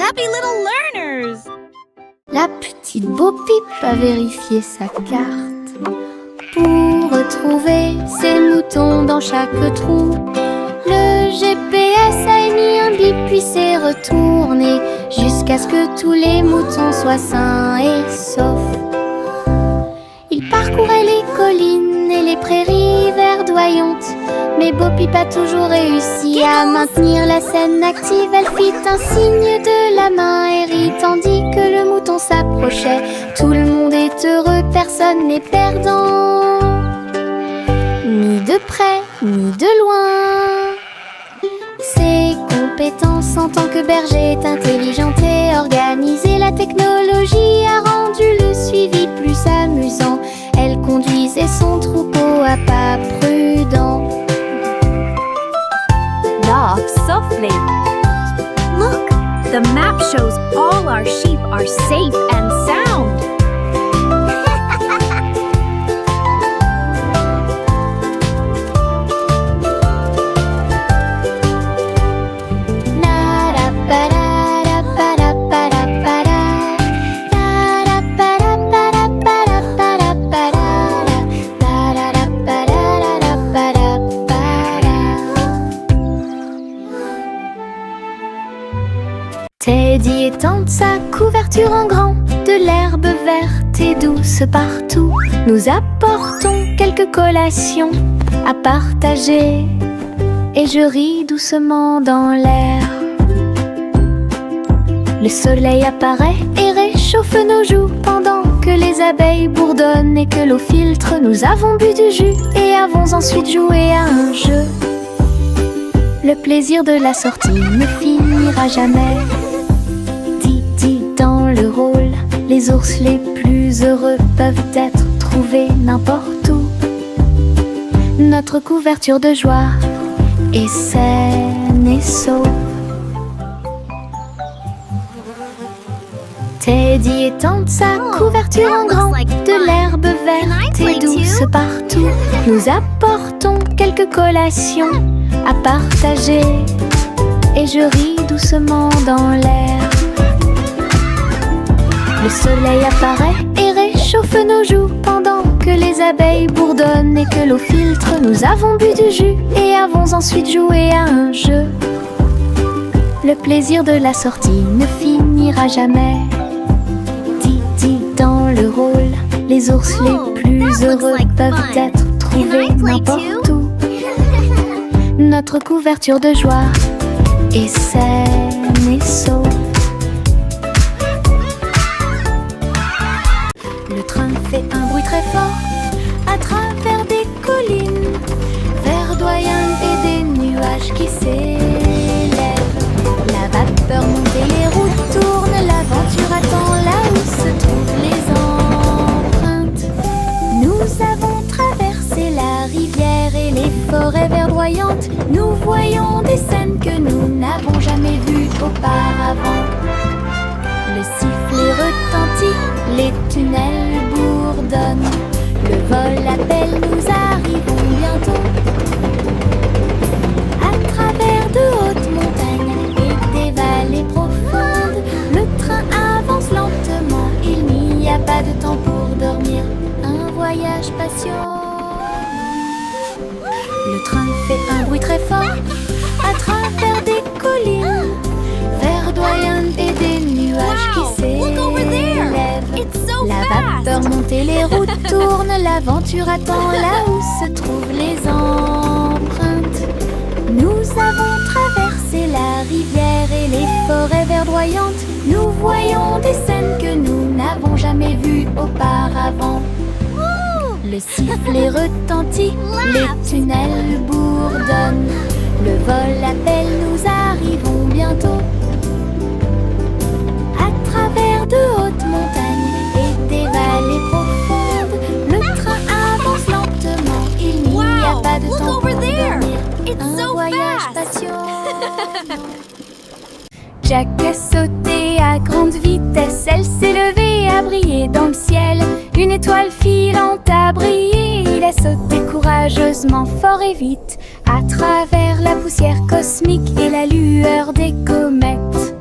happy little learners! La petite Bo Peep a vérifié sa carte pour retrouver ses moutons dans chaque trou. Le GPS a émis un bip puis s'est retourné jusqu'à ce que tous les moutons soient sains et saufs. Il parcourait les collines et les prairies verdoyantes, mais Bo Peep a toujours réussi à maintenir la scène active. Elle fit un signe de la main et rit tandis que le mouton s'approchait. Tout le monde est heureux, personne n'est perdant, ni de près ni de loin. Ses compétences en tant que berger est intelligente et organisée. La technologie a rendu le suivi plus amusant. Elle conduisait son troupeau à pas prudents. Knock softly. Look, the map shows all our sheep are safe and sound. Teddy étend sa couverture en grand, de l'herbe verte et douce partout. Nous apportons quelques collations à partager et je ris doucement dans l'air. Le soleil apparaît et réchauffe nos joues pendant que les abeilles bourdonnent et que l'eau filtre. Nous avons bu du jus et avons ensuite joué à un jeu. Le plaisir de la sortie ne finira jamais. Dans le rôle, les ours les plus heureux peuvent être trouvés n'importe où. Notre couverture de joie est saine et sauve. Teddy étend sa couverture en grand, de l'herbe verte et douce partout. Nous apportons quelques collations à partager et je ris doucement dans l'air. Le soleil apparaît et réchauffe nos joues pendant que les abeilles bourdonnent et que l'eau filtre. Nous avons bu du jus et avons ensuite joué à un jeu. Le plaisir de la sortie ne finira jamais. Didi dans le rôle, les ours les plus heureux peuvent être trouvés n'importe où. Notre couverture de joie est saine et sauve. Le train fait un bruit très fort à travers des collines verdoyantes et des nuages qui s'élèvent. La vapeur monte et les routes tournent, l'aventure attend là où se trouvent les empreintes. Nous avons traversé la rivière et les forêts verdoyantes. Nous voyons des scènes que nous n'avons jamais vues auparavant. Le sifflet retentit, les tunnels bourdonnent. Le vol appelle, nous arrivons bientôt. À travers de hautes montagnes et des vallées profondes, le train avance lentement. Il n'y a pas de temps pour dormir, un voyage patient. Le train fait un bruit très fort à travers des collines verdoyantes et des nuages qui s'élèvent. La vapeur monte et les routes tournent, l'aventure attend là où se trouvent les empreintes. Nous avons traversé la rivière et les forêts verdoyantes. Nous voyons des scènes que nous n'avons jamais vues auparavant. Le sifflet retentit, les tunnels bourdonnent. Le vol appelle, nous arrivons bientôt. À travers de hautes montagnes et des vallées profondes, le train avance lentement. Il n'y a pas de temps pour dormir, un voyage patient. Jack a sauté à grande vitesse, elle s'est levée à briller dans le ciel. Une étoile filante a brillé, il a sauté courageusement, fort et vite, à travers la poussière cosmique et la lueur des comètes.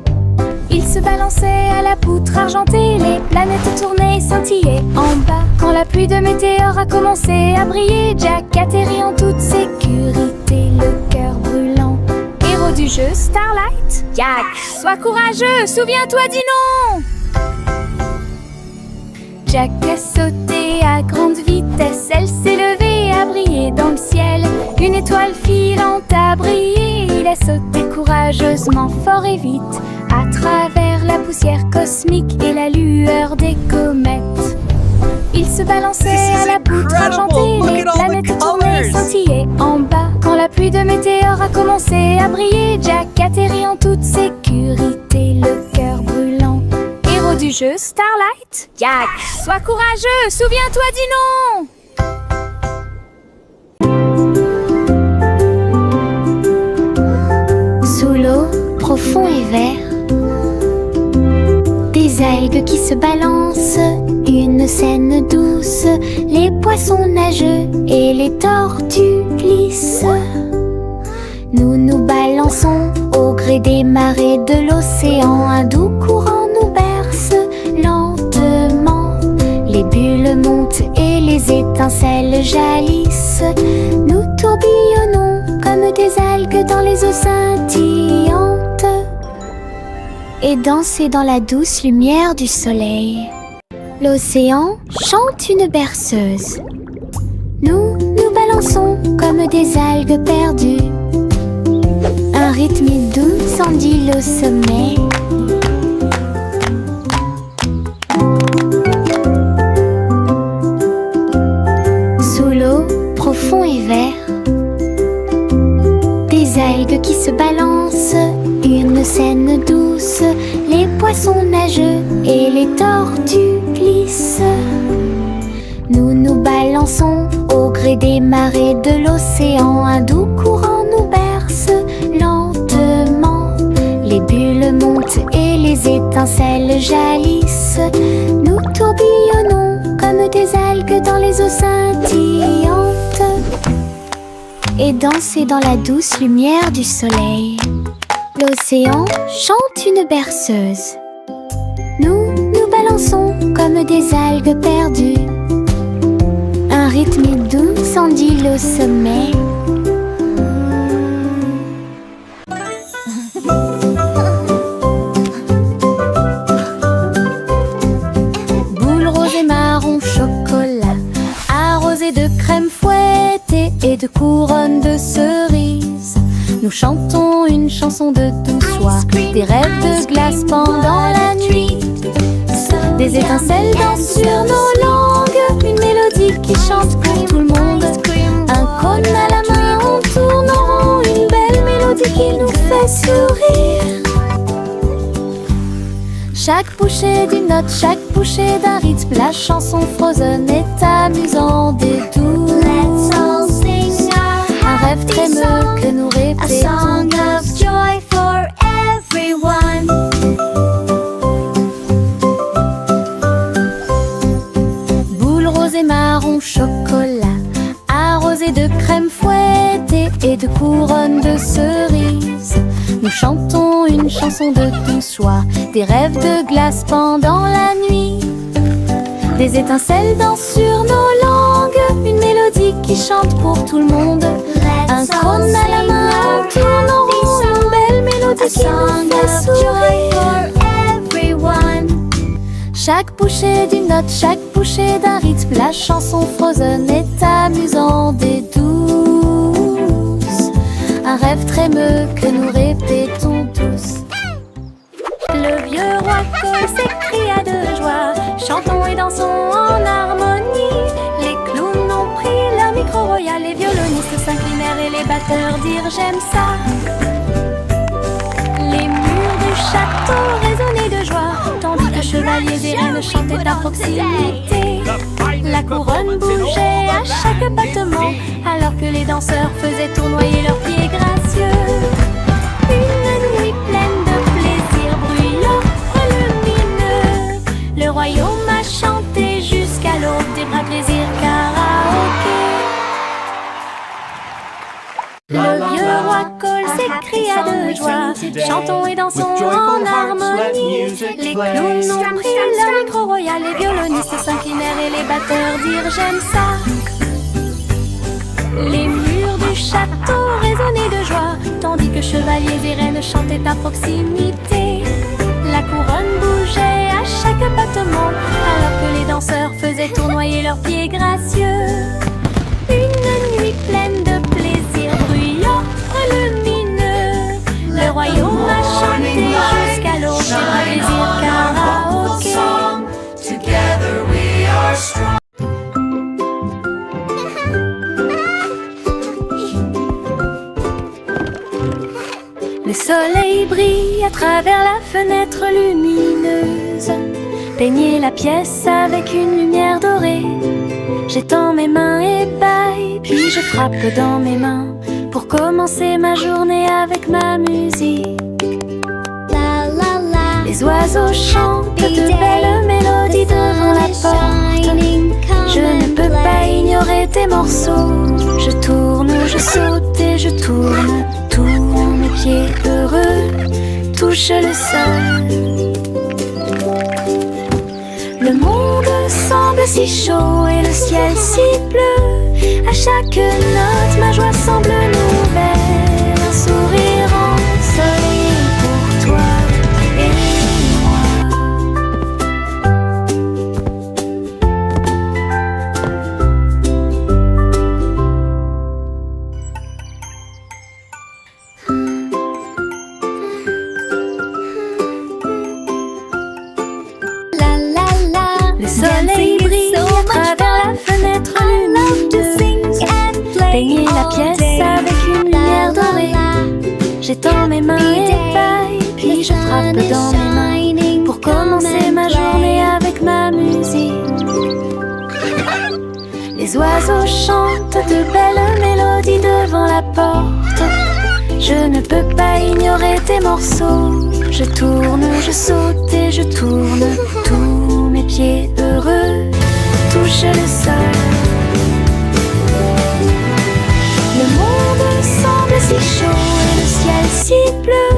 Il se balançait à la poutre argentée, les planètes tournaient, scintillaient en bas. Quand la pluie de météores a commencé à briller, Jack atterrit en toute sécurité, le cœur brûlant. Héros du jeu Starlight, Jack, sois courageux, souviens-toi du nom. Jack a sauté à grande vitesse, elle s'est levée, a brillé dans le ciel. Une étoile filante a brillé, il a sauté courageusement, fort et vite, à travers la poussière cosmique et la lueur des comètes. Il se balançait à la poutre argentée, les planètes tournaient, scintillaient en bas. Quand la pluie de météores a commencé à briller, Jack atterrit en toute sécurité, le cœur brûlant. Héros du jeu Starlight, Jack, sois courageux, souviens-toi du nom. Sous l'eau, profond et vert, des algues qui se balancent, une scène douce, les poissons nageux et les tortues glissent. Nous nous balançons au gré des marées de l'océan, un doux courant nous berce lentement. Les bulles montent et les étincelles jaillissent. Nous tourbillonnons comme des algues dans les eaux scintillantes et danser dans la douce lumière du soleil. L'océan chante une berceuse. Nous nous balançons comme des algues perdues. Un rythme doux s'endile au sommet. Sous l'eau, profond et vert, des algues qui se balancent, une scène douce, les poissons nageux et les tortues glissent. Nous nous balançons au gré des marées de l'océan, un doux courant nous berce lentement. Les bulles montent et les étincelles jaillissent. Nous tourbillonnons comme des algues dans les eaux scintillantes et danser dans la douce lumière du soleil. L'océan chante une berceuse. Nous nous balançons comme des algues perdues. Un rythme doux s'endile au sommet. Boule rose et marron chocolat, arrosé de crème fouettée et de couronnes de cerises. Nous chantons une chanson de douce soie, des rêves de glace pendant la nuit. Des étincelles dansent sur nos langues, une mélodie qui chante pour tout le monde. Un cône à la main, on tourne en rond, une belle mélodie qui nous fait sourire. Chaque bouchée d'une note, chaque bouchée d'un rythme, la chanson Frozen est amusante et douce. Un rêve trémeux que nous répétons. A song of joy for everyone. Boule rose et marron chocolat, arrosé de crème fouettée et de couronnes de cerises. Nous chantons une chanson de douce soie, des rêves de glace pendant la nuit. Des étincelles dansent sur nos langues, une mélodie qui chante pour tout le monde. Un cône à la main, on tourne en rond, une belle mélodie qui nous fait sourire. Chaque bouchée d'une note, chaque bouchée d'un rythme, la chanson Frozen est amusante et douce. Un rêve trémeux que nous répétons tous. Le vieux roi Cole s'écria de joie, chantons et dansons en harmonie. Les clowns ont pris leur micro royal, les violonistes s'inclinèrent et les batteurs dirent j'aime ça. Les murs du château résonnaient de joie, tandis que chevaliers et reines chantaient à proximité. La couronne bougeait à chaque battement, alors que les danseurs faisaient tournoyer leurs pieds gracieux. Une nuit pleine de plaisir bruyant, lumineux. Le royaume a chanté jusqu'à l'aube des bras plaisir karaoké. Le vieux roi Cole s'écria de de joie. Chantons et dansons en harmonie. Les clowns ont pris leur micro royal, les violonistes s'inclinèrent et les batteurs dirent j'aime ça. Les murs du château résonnaient de joie, tandis que chevaliers et reines chantaient à proximité. La couronne bougeait à chaque battement, alors que les danseurs faisaient tournoyer leurs pieds gracieux. Une nuit pleine de plaisir bruyant, lumineux, le royaume a chanté jusqu'à l'aube. C'est un plaisir karaoké. Together we are strong. Le soleil brille à travers la fenêtre lumineuse, peignez la pièce avec une lumière dorée. J'étends mes mains et bâille, puis je frappe dans mes mains pour commencer ma journée avec ma musique. La la la. Les oiseaux chantent de belles mélodies devant la porte. Je ne peux pas ignorer tes morceaux. Je tourne, je saute et je tourne. Tous mes pieds heureux touchent le sol. Le monde semble si chaud et le ciel si bleu. À chaque note, ma joie semble nouvelle. Un sourire ensoleillé pour toi et moi. La la la. Le soleil brille à travers la fenêtre lumineuse. Peignez la pièce avec une lumière dorée. J'étends mes mains et bâille, puis je frappe dans mes mains pour commencer ma journée avec ma musique. Les oiseaux chantent de belles mélodies devant la porte. Je ne peux pas ignorer tes morceaux. Je tourne, je saute et je tourne. Tous mes pieds heureux touchent le sol. Le monde semble si chaud et le ciel si bleu.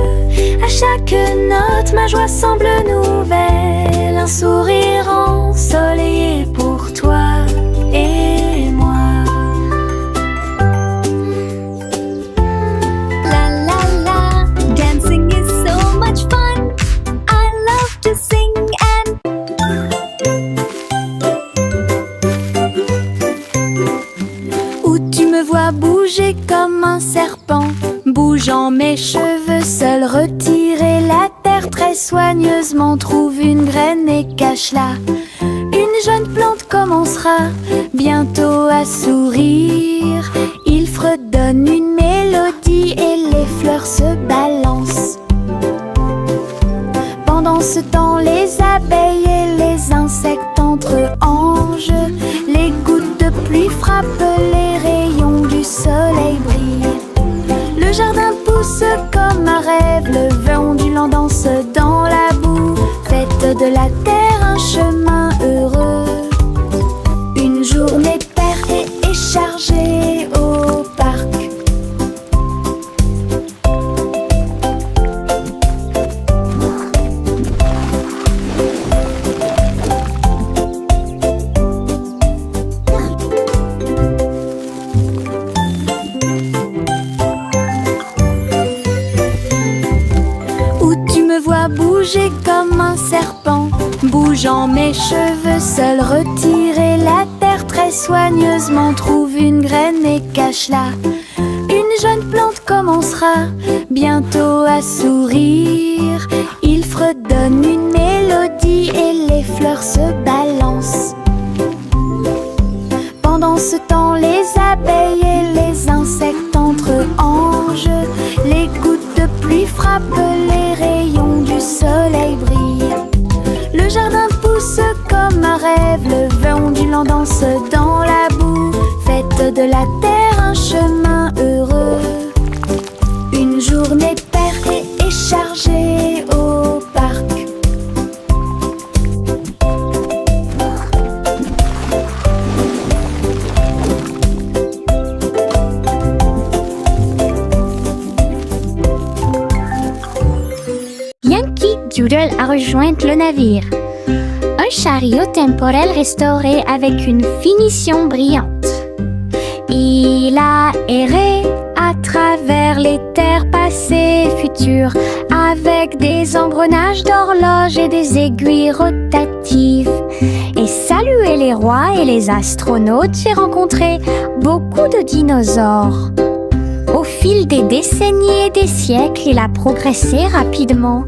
À chaque note, ma joie semble nouvelle. Un sourire ensoleillé pour toi et moi. La la la. Dancing is so much fun. I love to sing and Où tu me vois bouger comme un serpent, bougeant mes cheveux, seul retirer la terre très soigneusement. Trouve une graine et cache-la. Une jeune plante commencera bientôt à sourire. Il fredonne une mélodie et les fleurs se balancent. Pendant ce temps, les abeilles et les insectes entre anges. Les gouttes de pluie frappent, les rayons du soleil brillent. Le jardin pousse comme un rêve, le vent ondulant danse dans la boue. Faites de la terre un chemin heureux. Une journée paire et chargée au parc. Où tu me vois bouger comme un serpent, bougeant mes cheveux, seul retirer la terre très soigneusement. Trouve une graine et cache-la. Une jeune plante commencera bientôt à sourire. Il fredonne une mélodie et les fleurs se balancent. Pendant ce temps, les abeilles et les insectes entre anges. Les gouttes de pluie frappent, les rayons du soleil brillent. Le jardin pousse comme un rêve, le vent ondulant danse dans la boue. Faites de la terre un chemin heureux. Une journée paire et chargée au parc. Doodle a rejoint le navire. Un chariot temporel restauré avec une finition brillante. Il a erré à travers les terres passées et futures, avec des engrenages d'horloge et des aiguilles rotatives. Et salué les rois et les astronautes, j'ai rencontré beaucoup de dinosaures. Au fil des décennies et des siècles, il a progressé rapidement,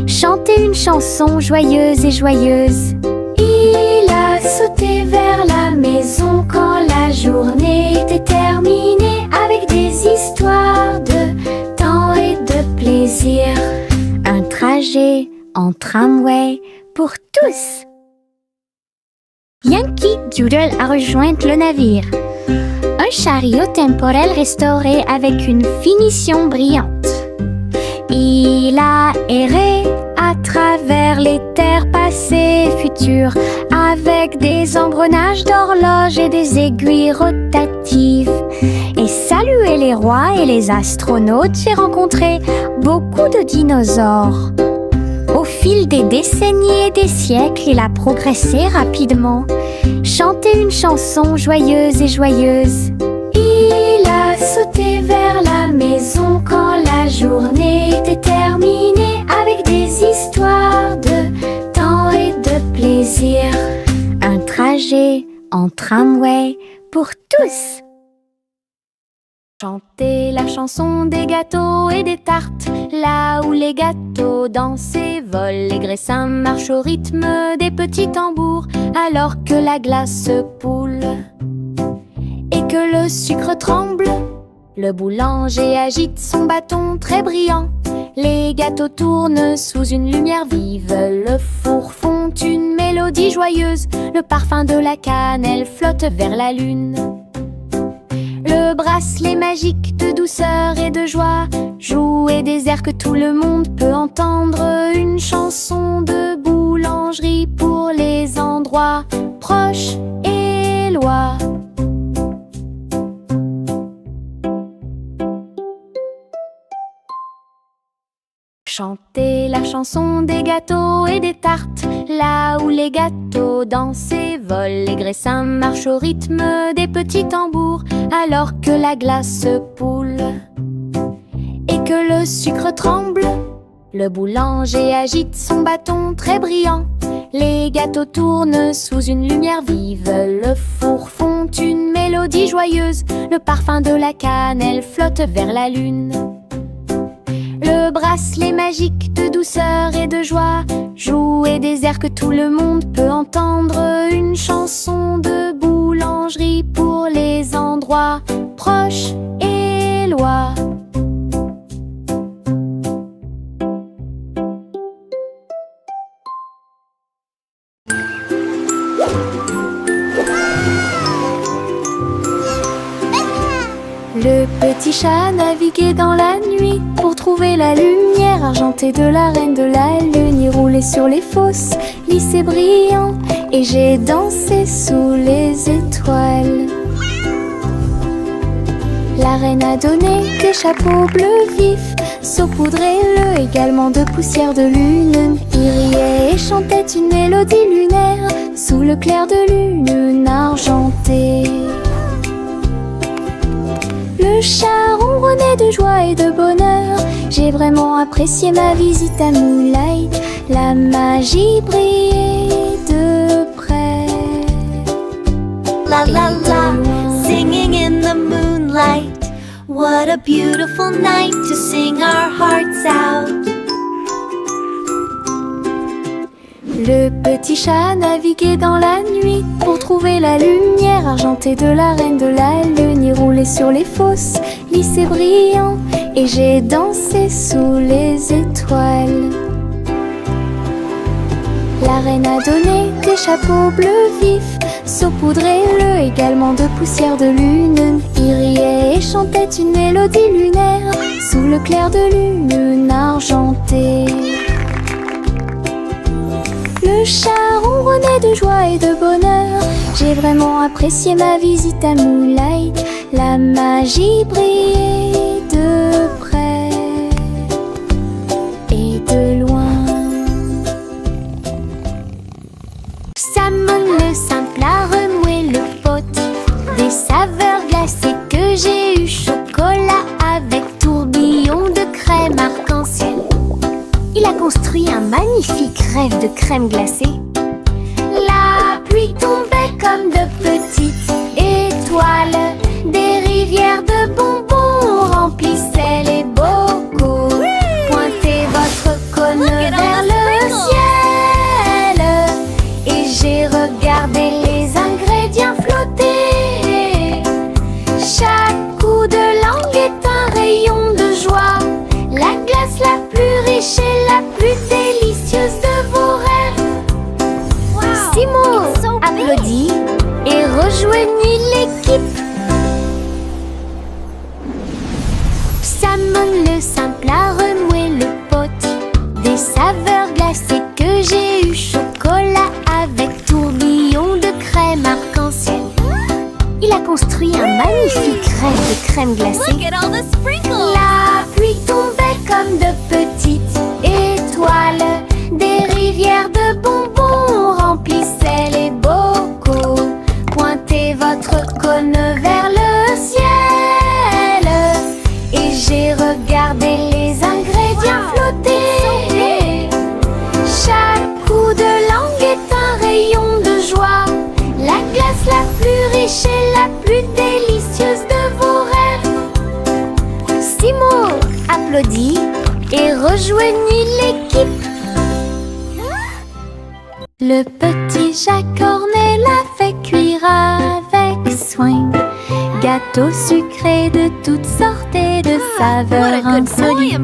chanté une chanson joyeuse et joyeuse. Il a sauté vers la maison quand la journée était terminée, avec des histoires de temps et de plaisir. Un trajet en tramway pour tous. Yankee Doodle a rejoint le navire. Un chariot temporel restauré avec une finition brillante. Il a erré à travers les terres passées et futures, avec des engrenages d'horloge et des aiguilles rotatives. Et salué les rois et les astronautes, j'ai rencontré beaucoup de dinosaures. Au fil des décennies et des siècles, il a progressé rapidement, chanté une chanson joyeuse et joyeuse. Il a sauté vers la maison quand la journée était terminée, avec des histoires de temps et de plaisir. Un trajet en tramway pour tous. Chanter la chanson des gâteaux et des tartes, là où les gâteaux dansent et volent, les graissins marchent au rythme des petits tambours, alors que la glace se poule et que le sucre tremble. Le boulanger agite son bâton très brillant, les gâteaux tournent sous une lumière vive, le four fond une mélodie joyeuse, le parfum de la cannelle flotte vers la lune. Le bracelet magique de douceur et de joie jouer des airs que tout le monde peut entendre, une chanson de boulangerie pour les endroits proches et loin. Chanter la chanson des gâteaux et des tartes, là où les gâteaux dansent et volent, les graissins marchent au rythme des petits tambours, alors que la glace se poule et que le sucre tremble. Le boulanger agite son bâton très brillant, les gâteaux tournent sous une lumière vive, le four fond une mélodie joyeuse, le parfum de la cannelle flotte vers la lune. Le bracelet magique de douceur et de joie jouer des airs que tout le monde peut entendre, une chanson de boulangerie pour les endroits proches et loin. Le petit chat naviguait dans la nuit pour trouver la lumière argentée de la reine de la lune. Il roulait sur les fosses, lisse et brillant, et j'ai dansé sous les étoiles. La reine a donné des chapeaux bleus vifs, saupoudrez-le également de poussière de lune. Il riait et chantait une mélodie lunaire sous le clair de lune argentée. Le chat ronronnait de joie et de bonheur. J'ai vraiment apprécié ma visite à Moonlight. La magie brillait de près. La la la, singing in the moonlight. What a beautiful night to sing our hearts out. Le petit chat naviguait dans la nuit pour trouver la lumière argentée de la reine de la lune. Il roulait sur les fosses, lisse et brillant, et j'ai dansé sous les étoiles. La reine a donné des chapeaux bleus vifs, saupoudrez-le également de poussière de lune. Il riait et chantait une mélodie lunaire sous le clair de lune argentée. Le chat ronronnait de joie et de bonheur. J'ai vraiment apprécié ma visite à Moonlight. La magie brillait de près et de loin. construit un magnifique rêve de crème glacée. La pluie tombait comme de petites étoiles. Des rivières de bonbons remplissaient les bocaux. Pointez votre cône vers le ciel et j'ai regardé les ingrédients flotter. Chaque coup de langue est un rayon de joie. La glace la plus riche et la plus délicieuse de vos rêves. Simo applaudit et rejoignit l'équipe. Samon le simple a renoué le pot des saveurs glacées que j'ai eu. Chocolat avec tourbillon de crème arc-en-ciel. Il a construit un magnifique rêve de crème glacée. La pluie tombait comme de petites étoiles. Des rivières de bonbons remplissaient les bocaux. Pointez votre cône vers le ciel et j'ai regardé les ingrédients flotter. Chaque coup de langue est un rayon de joie. La glace la plus riche et la plus délicieuse de vos rêves. Simo applaudit et rejoignit l'équipe. Le petit Jacques Cornet l'a fait cuire avec soin. Gâteau sucré de toutes sortes et de saveurs insolites.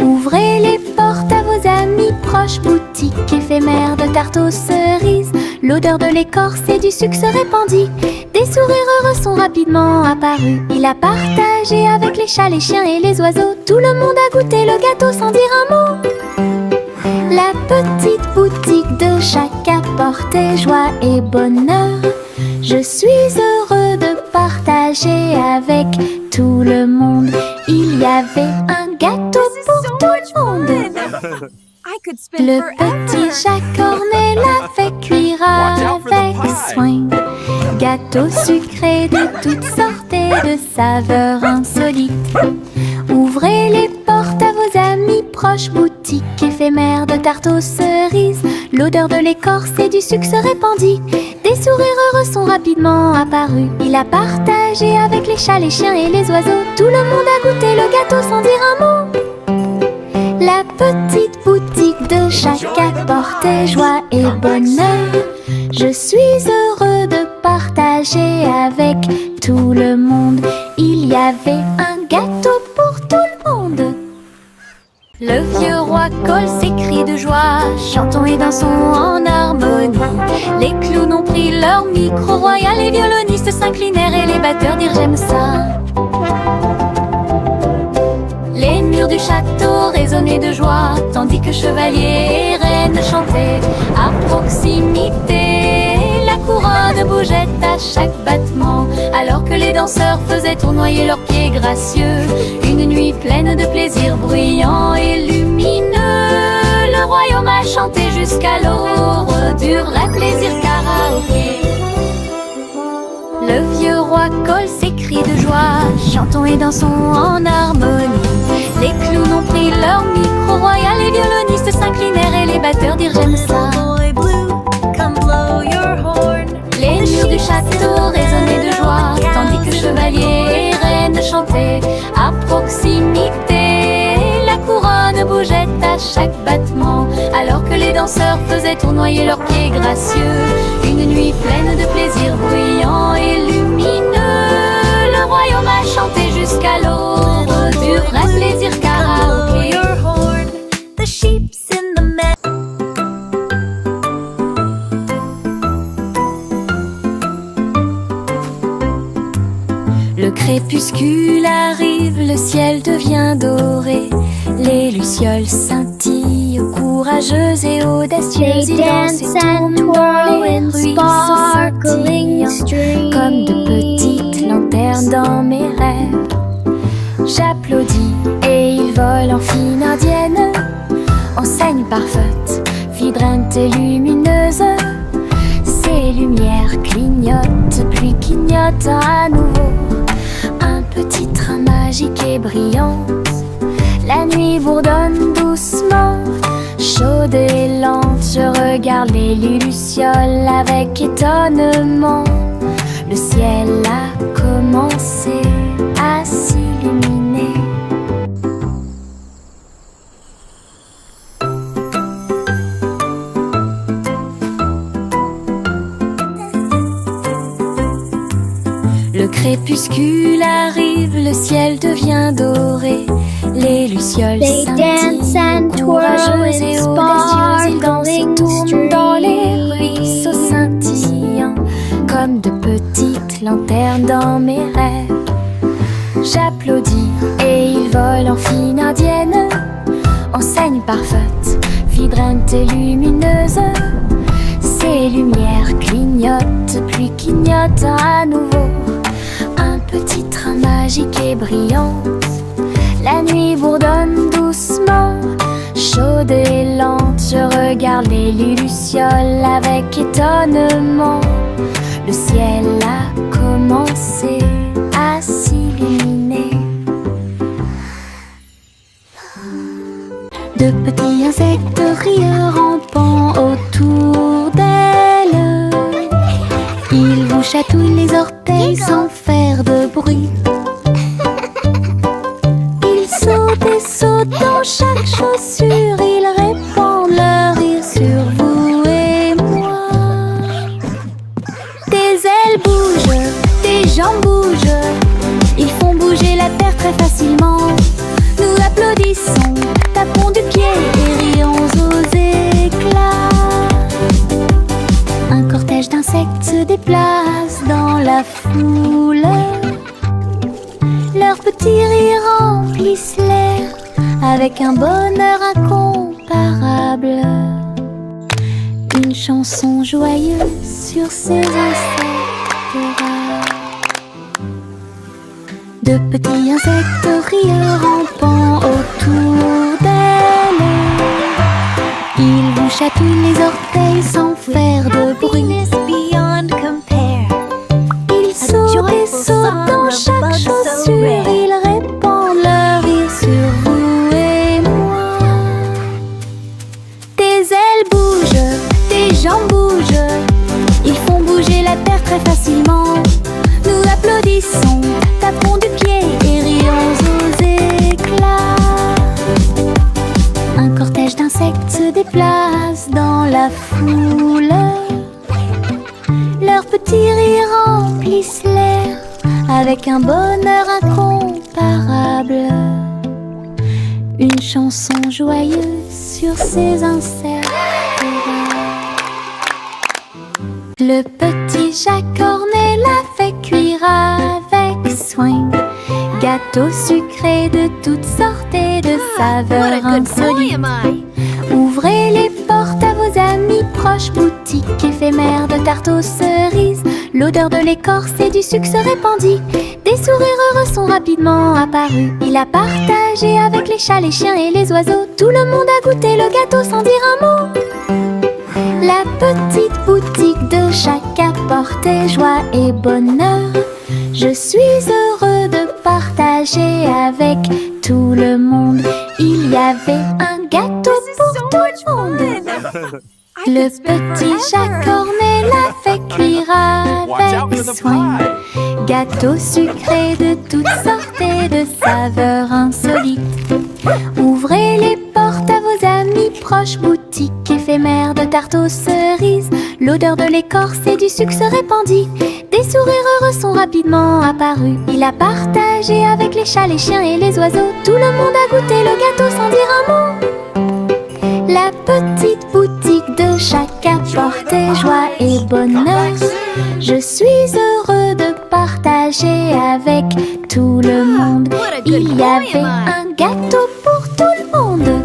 Ouvrez les portes à vos amis proches. Boutique éphémère de tarte aux cerises. L'odeur de l'écorce et du sucre se répandit. Des sourires heureux sont rapidement apparus. Il a partagé avec les chats, les chiens et les oiseaux. Tout le monde a goûté le gâteau sans dire un mot. La petite boutique de Jacques apportait joie et bonheur. Je suis heureux de partager avec tout le monde. Il y avait un gâteau pour tout le monde. Le petit Jacques Cornet l'a fait cuire avec soin. Gâteau sucré de toutes sortes et de saveurs insolites. Ouvrez les portes à vos amis proches. Boutique éphémère de tarte aux cerises. L'odeur de l'écorce et du sucre se répandit. Des sourires heureux sont rapidement apparus. Il a partagé avec les chats, les chiens et les oiseaux. Tout le monde a goûté le gâteau sans dire un mot. La petite boutique de Jacques apportait joie et bonheur. Je suis heureux de partager avec tout le monde. Il y avait un gâteau pour tout le monde. Le vieux roi Cole s'écrie de joie. Chantons et dansons en harmonie. Les clowns ont pris leur micro royal. Les violonistes s'inclinèrent et les batteurs dirent j'aime ça. Les murs du château résonnaient de joie, tandis que chevaliers et reines chantaient à proximité. La couronne bougeait à chaque battement, alors que les danseurs faisaient tournoyer leurs pieds gracieux. Une nuit pleine de plaisir bruyant et lumineux. Le royaume a chanté jusqu'à l'aube du vrai plaisir karaoké. Le vieux roi Cole s'écrie de joie. Chantons et dansons en harmonie. Les clowns ont pris leur micro royal. Les violonistes s'inclinèrent et les batteurs dirent j'aime ça. Les murs du château résonnaient de joie, tandis que chevaliers et reines chantaient à proximité. La couronne bougeait à chaque battement, alors que les danseurs faisaient tournoyer leurs pieds gracieux. Une nuit pleine de plaisir bruyant et lumineux. Le royaume a chanté jusqu'à l'aube du vrai plaisir karaoké. Le crépuscule arrive, le ciel devient doré. Les lucioles scintillent, courageuses et audacieuses. Ils dansent et tournent dans les rues scintillant, comme de petites lanternes dans mes rêves. J'applaudis et ils volent en fine indienne. Enseigne parfaite, vibrante et lumineuse. Ces lumières clignotent, puis clignotent à nouveau. Un petit train magique et brillant. La nuit bourdonne doucement Chaude et lente, je regarde les lucioles avec étonnement. Le ciel a commencé à s'illuminer. Le crépuscule arrive, le ciel devient doré. Les lucioles scintillent, courageuses et audacieuses, ils dansent et tournent dans les ruisseaux scintillants, comme de petites lanternes dans mes rêves. J'applaudis et ils volent en fine indienne, enseigne parfaite, vibrante et lumineuse. Ces lumières clignotent, puis clignotent à nouveau. Un petit train magique et brillante. La nuit bourdonne doucement, chaude et lente. Je regarde les lucioles avec étonnement. Le ciel a commencé à s'illuminer. De petits insectes rieurs rampant autour d'elle. Ils vous chatouillent les orteils sans faire de bruit. Ils sautent dans chaque chaussure, ils répandent leur rire sur vous et moi. Des ailes bougent, des jambes bougent, ils font bouger la terre très facilement. Nous applaudissons, tapons du pied et rions aux éclats. Un cortège d'insectes se déplace dans la foule. Leurs petits rires remplissent l'air avec un bonheur incomparable. Une chanson joyeuse sur ces insectes rares. De petits insectes rieurs rampant autour d'elle. Ils vous chatouillent les orteils sans faire de bruit. Ils sautent et sautent dans chaque chaussure, ils répandent leur rire sur vous et moi. Des ailes bougent, des jambes bougent, ils font bouger la terre très facilement. Nous applaudissons, tapons du pied et rions aux éclats. Un cortège d'insectes se déplace dans la foule. Leurs petits rires remplissent l'air avec un bonheur incomparable. Une chanson joyeuse sur ces insectes rares. Le petit Jacques Cornet l'a fait cuire avec soin. Gâteaux sucrés de toutes sortes et de saveurs insolites. Ouvrez les portes à vos amis proches, boutique éphémère de tarte aux cerises. L'odeur de l'écorce et du sucre se répandit. Des sourires heureux sont rapidement apparus. Il a partagé avec les chats, les chiens et les oiseaux. Tout le monde a goûté le gâteau sans dire un mot. La petite boutique de Jacques apportait joie et bonheur. Je suis heureux de partager avec tout le monde. Il y avait un gâteau pour tout le monde. Le petit Jacques Cornet l'a fait cuire avec soin. Gâteau sucré de toutes sortes et de saveurs insolites. Ouvrez les portes à vos amis proches, boutique éphémère de tarte aux cerises. L'odeur de l'écorce et du sucre se répandit. Des sourires heureux sont rapidement apparus. Il a partagé avec les chats, les chiens et les oiseaux. Tout le monde a goûté le gâteau sans dire un mot. La petite boutique de Jacques apportait joie et bonheur. Je suis heureux de partager avec tout le monde. Il y avait un gâteau pour tout le monde.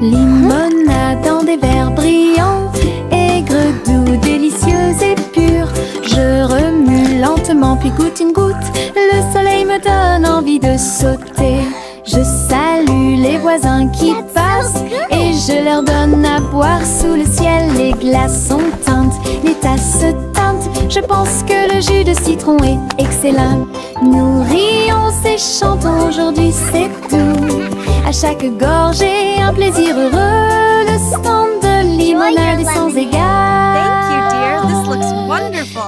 Limonade dans des verres brillants, aigre, doux, délicieuse et pure. Je remue lentement puis goûte une goutte. Le soleil me donne envie de sauter. Je salue les voisins qui passent et je leur donne à boire sous le ciel. Les glaçons teintent, les tasses se teintent. Je pense que le jus de citron est excellent. Nous rions et chantons, aujourd'hui c'est tout. À chaque gorgée, un plaisir heureux. Le stand de limonade est sans égal. Thank you, dear. This looks wonderful.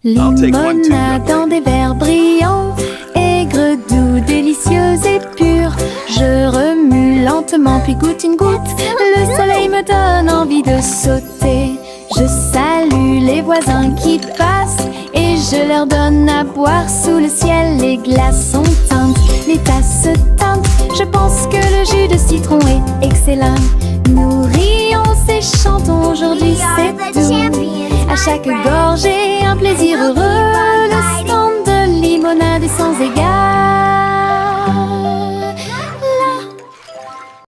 I'll take one too, Limonade dans des verres brillants, aigre, doux, délicieux et pur. Je remue lentement puis goûte une goutte. Le soleil me donne envie de sauter. Je salue les voisins qui passent et je leur donne à boire sous le ciel. Les glaçons teintent, les tasses se teintent. Je pense que le jus de citron est excellent. Nous rions et chantons aujourd'hui, c'est doux. À chaque gorgée, un plaisir heureux. Le stand de limonade est sans égal.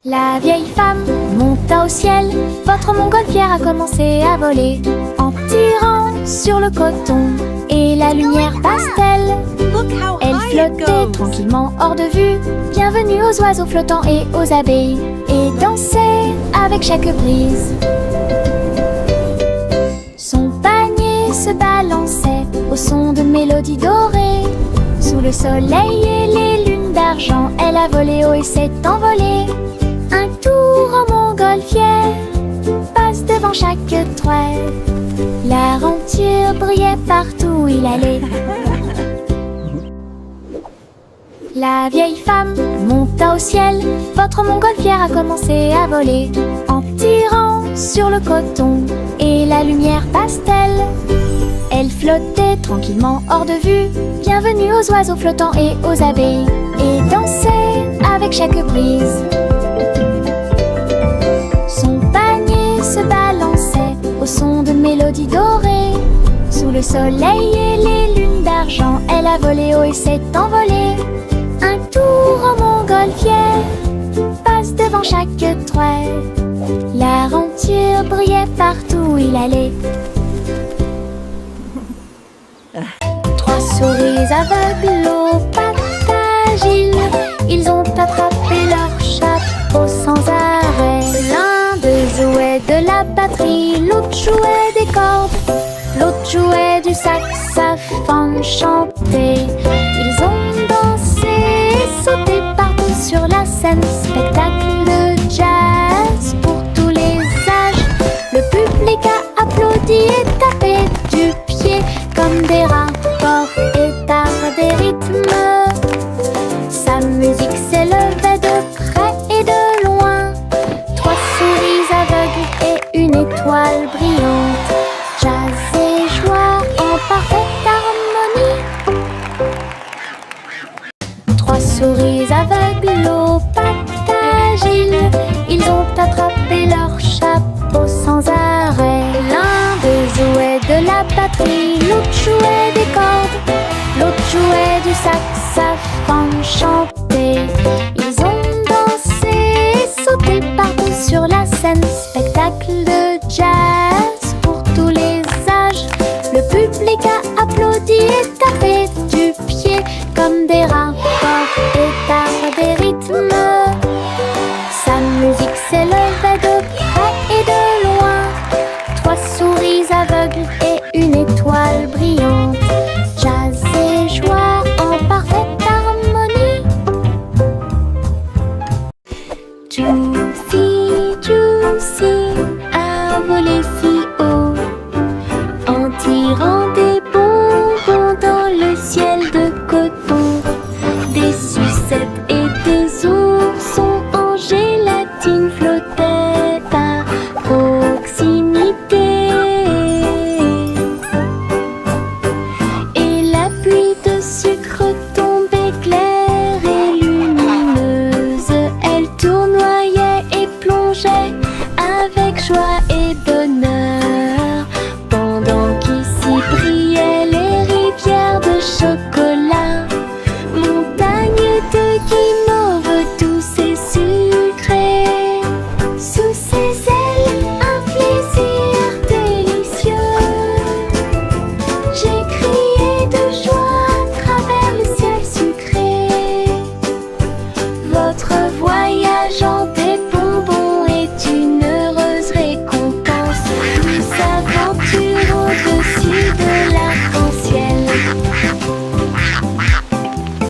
La vieille femme monta au ciel. Votre montgolfière a commencé à voler en tirant sur le coton et la lumière pastel. Look how Elle high it flottait goes. tranquillement hors de vue. Bienvenue aux oiseaux flottants et aux abeilles. Et dansait avec chaque brise. Son panier se balançait au son de mélodies dorées. Sous le soleil et les lunes d'argent, elle a volé haut et s'est envolée. Un tour en montgolfière passe devant chaque toile. La renture brillait partout où il allait. La vieille femme monta au ciel. Votre montgolfière a commencé à voler en tirant sur le coton et la lumière pastel. Elle flottait tranquillement hors de vue. Bienvenue aux oiseaux flottants et aux abeilles. Et dansait avec chaque brise. Son panier se balançait au son de mélodies dorées. Sous le soleil et les lunes d'argent, elle a volé haut et s'est envolée. Un tour en montgolfière passe devant chaque toile. La renture brillait partout où il allait. Trois souris aveugles aux pattes agiles, ils ont attrapé leur chapeau sans arrêt. L'un d'eux jouait de la batterie, l'autre jouait des cordes, l'autre jouait du saxophone chanté. Ils ont dansé et sauté partout sur la scène. Spectacle de jazz pour tous les âges. Le public a applaudi et tapé du pied comme des rats, corps et tard des rythmes. Sa musique s'élevait de près et de loin. Trois souris aveugles et une étoile brillante. Jazz et joie en parfaite harmonie. Trois souris aveugles aux pattes agiles, ils ont attrapé leur chapeau sans arrêt. L'un d'eux jouait de la batterie, l'autre jouait des cordes, l'autre jouait du saxophone chanté. Ils ont dansé et sauté partout sur la scène. Spectacle de jazz pour tous les âges. Le public a applaudi et tapé du pied comme des rats, corps et tard des rythmes. Sa musique s'élevait de près et de loin. Trois souris aveugles et une étoile brillante. Jazz et joie en parfaite harmonie. Juicy, Juicy a volé si haut en tirant des bonbons dans le ciel de coton. Des sucettes et des oursons en gélatine flottaient à proximité. Et la pluie de sucre tombait claire et lumineuse. Elle tournoyait et plongeait avec joie et bonheur, pendant qu'ici brillaient les rivières de chocolat. Montagne de guimauve douce et sucrée. Sous ses ailes, un plaisir délicieux. J'ai crié de joie à travers le ciel sucré. Votre voyage en paix